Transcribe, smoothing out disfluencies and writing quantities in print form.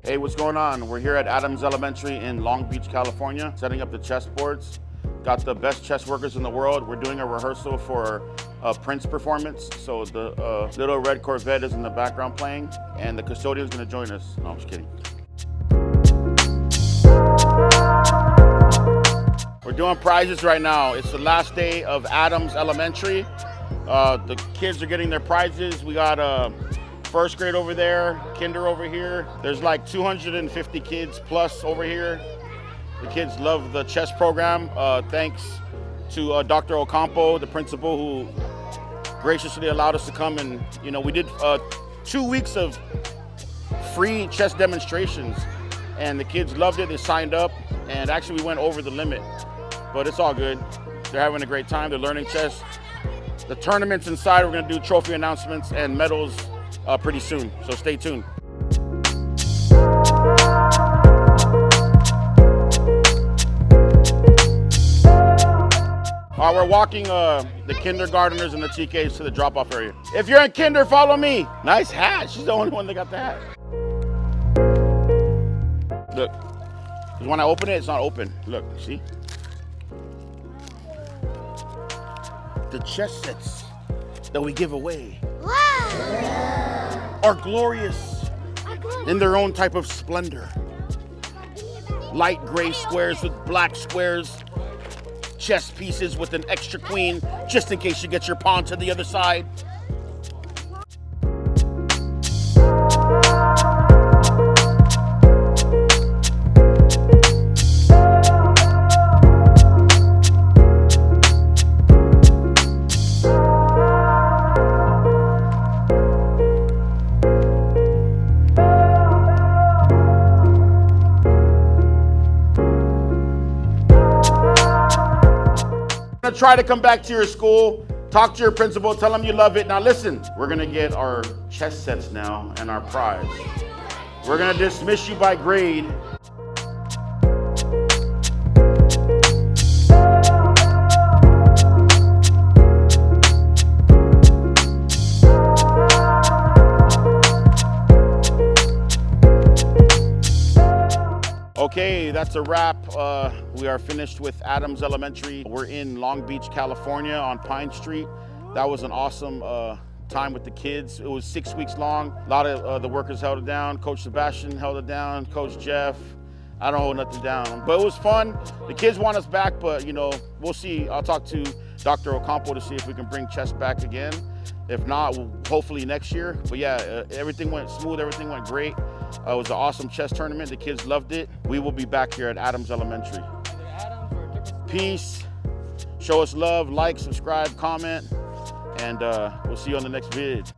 Hey, what's going on? We're here at Addams Elementary in Long Beach, California, setting up the chess boards. Got the best chess workers in the world. We're doing a rehearsal for a Prince performance. So the little red Corvette is in the background playing, and the custodian's gonna join us. No, I'm just kidding. We're doing prizes right now. It's the last day of Addams Elementary. The kids are getting their prizes. We got first grade over there, kinder over here. There's like 250 kids plus over here. The kids love the chess program. Thanks to Dr. Ocampo, the principal, who graciously allowed us to come, and we did 2 weeks of free chess demonstrations, and the kids loved it. They signed up, and actually we went over the limit, but it's all good. They're having a great time. They're learning chess. The tournaments inside, we're gonna do trophy announcements and medals pretty soon, so stay tuned. All right, we're walking the kindergartners and the TKs to the drop-off area. If you're in kinder, follow me. Nice hat. She's the only one that got the hat. Look, because when I open it, it's not open. Look, see? The chess sets that we give away are glorious in their own type of splendor. Light gray squares with black squares, chess pieces with an extra queen, just in case you get your pawn to the other side. Try to come back to your school, talk to your principal, tell them you love it. Now listen, we're gonna get our chess sets now and our prize. We're gonna dismiss you by grade. Okay, that's a wrap. We are finished with Addams Elementary. We're in Long Beach, California on Pine Street. That was an awesome time with the kids. It was 6 weeks long. A lot of the workers held it down. Coach Sebastian held it down. Coach Jeff. I don't hold nothing down. But it was fun. The kids want us back, but we'll see. I'll talk to Dr. Ocampo to see if we can bring chess back again. If not, hopefully next year. But yeah, everything went smooth. Everything went great. It was an awesome chess tournament. The kids loved it. We will be back here at Addams Elementary. Peace. Show us love, like, subscribe, comment, and we'll see you on the next vid.